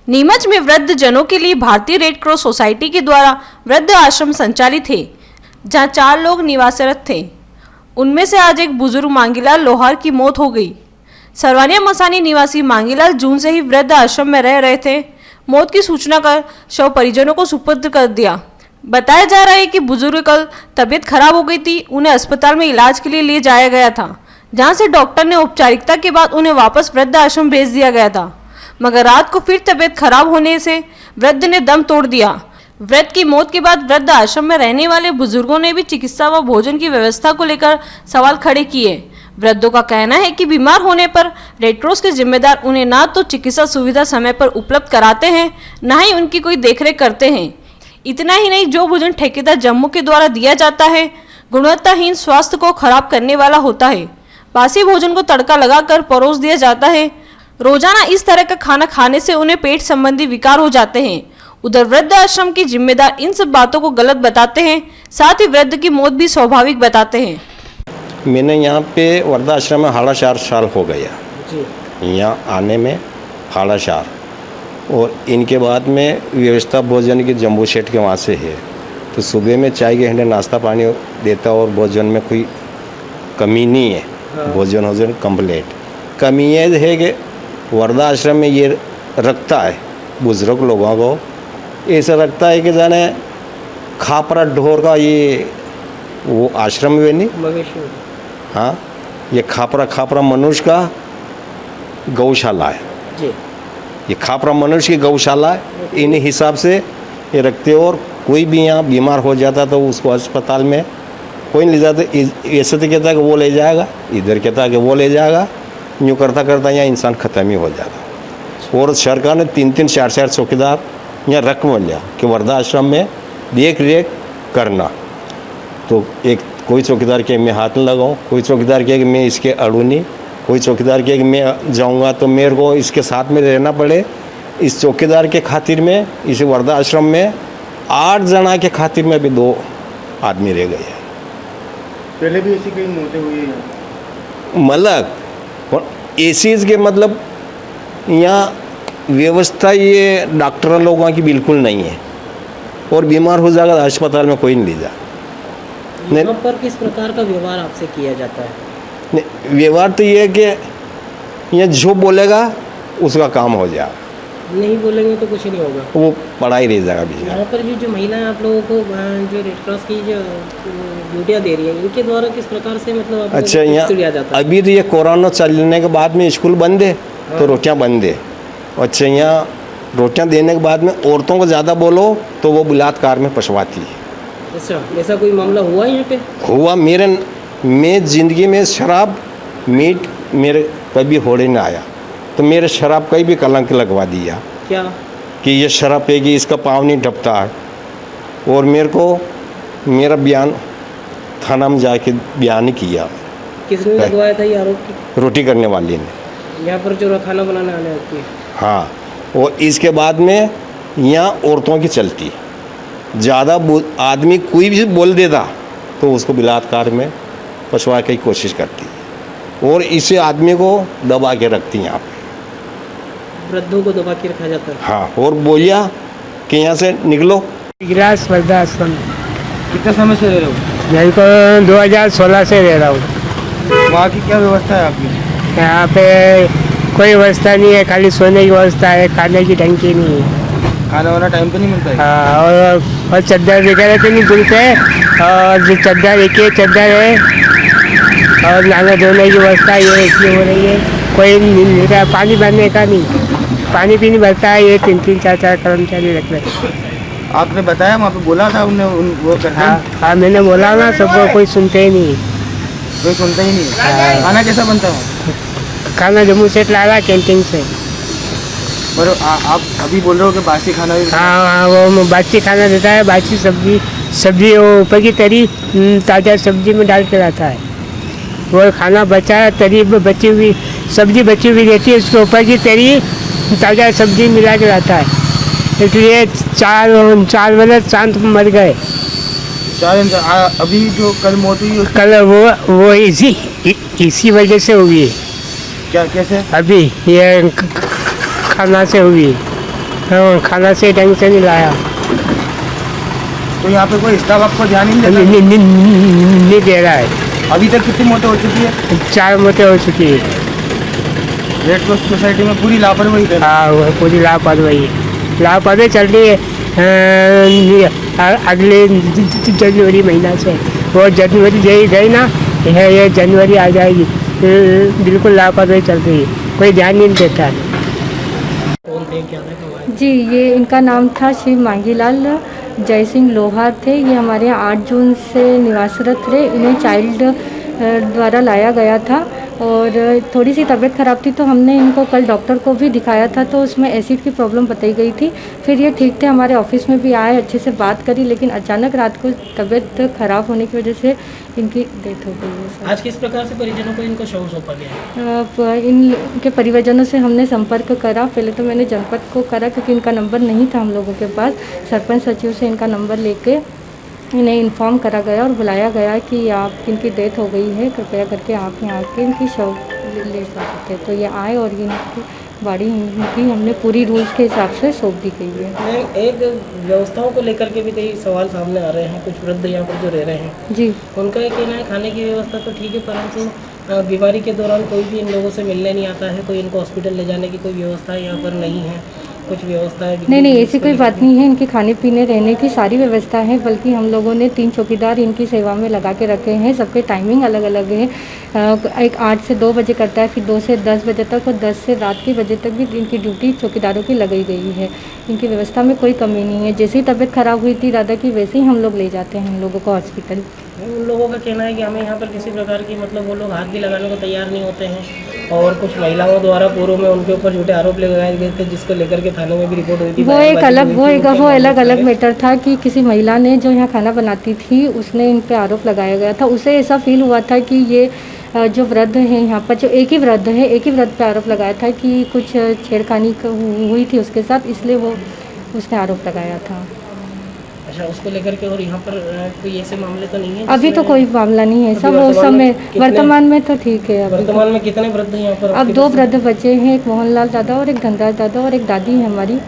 नीमच में वृद्ध जनों के लिए भारतीय रेड क्रॉस सोसाइटी के द्वारा वृद्ध आश्रम संचालित है, जहां 4 लोग निवासरत थे। उनमें से आज एक बुजुर्ग मांगीलाल लोहार की मौत हो गई। सरवानिया मसानी निवासी मांगीलाल जून से ही वृद्ध आश्रम में रह रहे थे। मौत की सूचना कर शव परिजनों को सुपुर्द कर दिया। बताया जा रहा है कि बुजुर्ग कल तबीयत खराब हो गई थी। उन्हें अस्पताल में इलाज के लिए ले जाया गया था, जहां से डॉक्टर ने औपचारिकता के बाद उन्हें वापस वृद्ध आश्रम भेज दिया गया था, मगर रात को फिर तबीयत खराब होने से वृद्ध ने दम तोड़ दिया। वृद्ध की मौत के बाद वृद्ध आश्रम में रहने वाले बुजुर्गों ने भी चिकित्सा व भोजन की व्यवस्था को लेकर सवाल खड़े किए। वृद्धों का कहना है कि बीमार होने पर रेड क्रॉस के जिम्मेदार उन्हें ना तो चिकित्सा सुविधा समय पर उपलब्ध कराते हैं, ना ही उनकी कोई देखरेख करते हैं। इतना ही नहीं, जो भोजन ठेकेदार जम्मू के द्वारा दिया जाता है गुणवत्ताहीन, स्वास्थ्य को खराब करने वाला होता है। बासी भोजन को तड़का लगाकर परोस दिया जाता है। रोजाना इस तरह का खाना खाने से उन्हें पेट संबंधी विकार हो जाते हैं। उधर वृद्ध आश्रम के जिम्मेदार इन सब बातों को गलत बताते हैं, साथ ही वृद्ध की मौत भी स्वाभाविक बताते हैं। मैंने यहाँ पे वृद्ध आश्रम में 4.5 साल हो गया यहाँ आने में 4.5, और इनके बाद में व्यवस्था भोजन की जम्बू सेठ के वहाँ से है, तो सुबह में चाय के हंडे नाश्ता पानी देता और भोजन में कोई कमी नहीं है। भोजन कंप्लीट। कमी ये है कि वृद्ध आश्रम में ये रखता है बुजुर्ग लोगों को, ऐसा रखता है कि जाने खापरा ढोर का ये वो आश्रम में नहीं, हाँ, ये खापरा मनुष्य का गौशाला है जी। ये खापरा मनुष्य की गौशाला है। इन हिसाब से ये रखते हो, और कोई भी यहाँ बीमार हो जाता तो उसको अस्पताल में कोई नहीं ले जाता। ऐसे तो कहता है कि वो ले जाएगा, इधर कहता है कि वो ले जाएगा, यूँ करता करता यहाँ इंसान ख़त्म ही हो जाता। और सरकार ने 3-3, 4-4 चौकीदार यहाँ रख लिया कि वृद्ध आश्रम में देख रेख करना। तो एक कोई चौकीदार के मैं हाथ न लगाऊँ, कोई चौकीदार के कि मैं इसके अड़ू नहीं, कोई चौकीदार के कि मैं जाऊँगा तो मेरे को इसके साथ में रहना पड़े। इस चौकीदार के खातिर में इस वृद्ध आश्रम में 8 जना के खातिर में भी 2 आदमी रह गए हैं। पहले भी ऐसी कई मौतें हुई हैं मतलब ऐसी के मतलब यहाँ व्यवस्था ये डॉक्टर लोगों की बिल्कुल नहीं है, और बीमार हो जाएगा अस्पताल में कोई नहीं ले जा। यहाँ पर किस प्रकार का व्यवहार आपसे किया जाता है? नहीं, व्यवहार तो ये है कि यहाँ जो बोलेगा उसका काम हो जाएगा, नहीं बोलेंगे तो कुछ नहीं होगा, वो पढ़ा ही रह जाएगा बीच। यहाँ पर भी जो महिलाएं आप लोगों को जो रेड क्रॉस की जो ड्यूटियाँ दे रही हैं, इनके द्वारा किस प्रकार से मतलब आप अच्छा, यहाँ अभी तो ये कोरोना चलने के बाद में स्कूल बंद है, तो रोटियाँ बंद है। अच्छा, यहाँ रोटियाँ देने के बाद में औरतों को ज़्यादा बोलो तो वो बलात्कार में फंसवाती है। अच्छा, ऐसा कोई मामला हुआ यहाँ पे? हुआ। मैं ज़िंदगी में शराब मीट मेरे कभी होड़े नहीं आया, तो मेरे शराब का भी कलंक लगवा दिया। क्या? कि ये शराब पेगी, इसका पाँव नहीं ढपता है। और मेरे को मेरा बयान थाना में जाके बयान किया। किसने लगवाया था ये आरोप? रोटी करने वाली ने, यहाँ पर जो खाना बनाने आने आती है। हाँ, और इसके बाद में यहाँ औरतों की चलती, ज़्यादा आदमी कोई भी बोल देता तो उसको बलात्कार में फंसवा की कोशिश करती, और इसे आदमी को दबा के रखती यहाँ पे। वृद्धों को दबा के रखा जाता है। हाँ, और बोलिया कि यहाँ से निकलो। गिरास वृद्धाश्रम। कितने समय से रह रहे हो? यहीं को 2016 से रह रहा हूँ। वहाँ की क्या व्यवस्था है आपकी? यहाँ पे कोई व्यवस्था नहीं है, खाली सोने की व्यवस्था है, खाने की ढंग की नहीं है। खाना वाना टाइम पे नहीं मिलता है? हाँ, और चद्दर वगैरह तो नहीं मिलते, और जो चद्दर एक ही चद्दर है, और नहाने धोने की व्यवस्था ये इसलिए हो रही है। कोई नहीं मिल रहा, पानी भरने का नहीं, पानी भी नहीं भरता है। ये 3-3, 4-4 कर्मचारी रख रहे। आपने बताया वहाँ पे, बोला था उन्हें वो करते? हाँ, मैंने बोला ना, सबको कोई सुनते ही नहीं, कोई सुनता ही नहीं। खाना कैसा बनता है? खाना जम्मू सेठ ला रहा कैंटीन से। पर आप अभी बोल रहे हो कि बासी खाना भी? हाँ, वो बासी खाना देता है। बासी सब्जी वो ऊपर की तरी ताज़ा सब्जी में डाल के लाता है। वो खाना बचा है, तरी बची हुई सब्जी बची हुई रहती है, उसके ऊपर की तरी ताज़ा सब्जी मिला के लाता है। इसलिए 4 वरस शांत मर गए। 4 अभी जो कल मौत हुई कल वो इसी वजह से हुई है। क्या, कैसे? अभी ये खाना से हुई। हाँ, खाना से ढंग से नहीं लाया, तो यहाँ पे कोई स्टाफ आपको ध्यान ही नहीं देता? नहीं दे रहा है। अभी तक कितनी मौतें हो चुकी है? 4 मौतें हो चुकी है। रेड क्रॉस सोसाइटी में पूरी लापरवाही है। हाँ, वो पूरी लापरवाही चल रही है। अगले जनवरी महीना से, वो जनवरी यही गई ना, ये जनवरी आ जाएगी। बिल्कुल लापरवाही चल रही है, कोई ध्यान नहीं देता है। कौन थे, क्या थे, कब आए? जी, ये इनका नाम था श्री मांगीलाल जय सिंह लोहार थे। ये हमारे यहाँ 8 जून से निवासरत थे। इन्हें चाइल्ड द्वारा लाया गया था और थोड़ी सी तबीयत ख़राब थी, तो हमने इनको कल डॉक्टर को भी दिखाया था, तो उसमें एसिड की प्रॉब्लम बताई गई थी। फिर ये ठीक थे, हमारे ऑफिस में भी आए, अच्छे से बात करी, लेकिन अचानक रात को तबीयत ख़राब होने की वजह से इनकी डेथ हो गई है सर। आज किस प्रकार से परिजनों को इनको शव सौंपा गया है? इनके परिवारजनों से हमने संपर्क करा। पहले तो मैंने जनपद को करा क्योंकि इनका नंबर नहीं था हम लोगों के पास। सरपंच सचिव से इनका नंबर लेके इन्हें इन्फॉर्म करा गया और बुलाया गया कि आप इनकी डेथ हो गई है, कृपया करके आप यहाँ आके इनकी शव ले जा सकते हैं। तो ये आए और इनकी बॉडी इनकी हमने पूरी रूल्स के हिसाब से सौंप दी गई है। मैम, एक व्यवस्थाओं को लेकर के भी कई सवाल सामने आ रहे हैं। कुछ वृद्ध यहाँ पर जो रह रहे हैं, जी, उनका ये कहना है खाने की व्यवस्था तो ठीक है, परंतु बीमारी के दौरान कोई भी इन लोगों से मिलने नहीं आता है। कोई इनको हॉस्पिटल ले जाने की कोई व्यवस्था यहाँ पर नहीं है। कुछ व्यवस्था है? नहीं, ऐसी कोई बात नहीं है। इनके खाने पीने रहने की सारी व्यवस्था है, बल्कि हम लोगों ने 3 चौकीदार इनकी सेवा में लगा के रखे हैं। सबके टाइमिंग अलग अलग है। एक 8 से 2 बजे करता है, फिर 2 से 10 बजे तक, और 10 से रात के बजे तक भी इनकी ड्यूटी चौकीदारों की लगाई गई है। इनकी व्यवस्था में कोई कमी नहीं है। जैसे ही तबीयत ख़राब हुई थी दादा की, वैसे ही हम लोग ले जाते हैं हम लोगों को हॉस्पिटल। उन लोगों का कहना है कि हमें यहाँ पर किसी प्रकार की मतलब वो लोग हाथ भी लगाने को तैयार नहीं होते हैं, और कुछ महिलाओं द्वारा पूर्व में उनके ऊपर झूठे आरोप लगाए गए थे, जिसको लेकर के थाने में भी रिपोर्ट हुई थी। वो अलग मैटर था कि किसी महिला ने जो यहाँ खाना बनाती थी, उसने इन पे आरोप लगाया गया था। उसे ऐसा फील हुआ था कि ये जो वृद्ध हैं यहाँ पर, जो एक ही वृद्ध पे आरोप लगाया था कि कुछ छेड़खानी हुई थी उसके साथ, इसलिए वो उसने आरोप लगाया था। अच्छा, उसको लेकर के और यहाँ पर कोई ऐसे मामले तो नहीं है? अभी तो कोई मामला नहीं है सब। उस समय वर्तमान में तो ठीक है। वर्तमान में कितने वृद्ध यहाँ पर? अब 2 वृद्ध बचे हैं, एक मोहनलाल दादा और एक धनराज दादा, और एक दादी है हमारी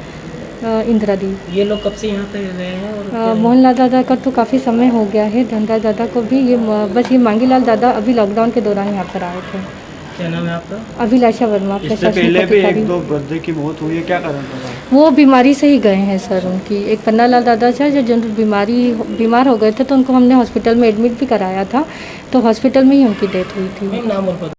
इंदिरा दी। ये लोग कब से यहाँ पे रहे हैं? और मोहनलाल दादा का तो काफ़ी समय हो गया है। धनराज दादा को भी बस ये मांगीलाल दादा अभी लॉकडाउन के दौरान यहाँ पर आए थे। क्या नाम है आपका? अभिलाषा वर्मा। इससे पहले भी 1-2 वृद्ध की मौत हुई है, क्या कारण था? वो बीमारी से ही गए हैं सर। उनकी एक पन्नालाल दादा था जो बीमार हो गए थे, तो उनको हमने हॉस्पिटल में एडमिट भी कराया था, तो हॉस्पिटल में ही उनकी डेथ हुई थी। नाम और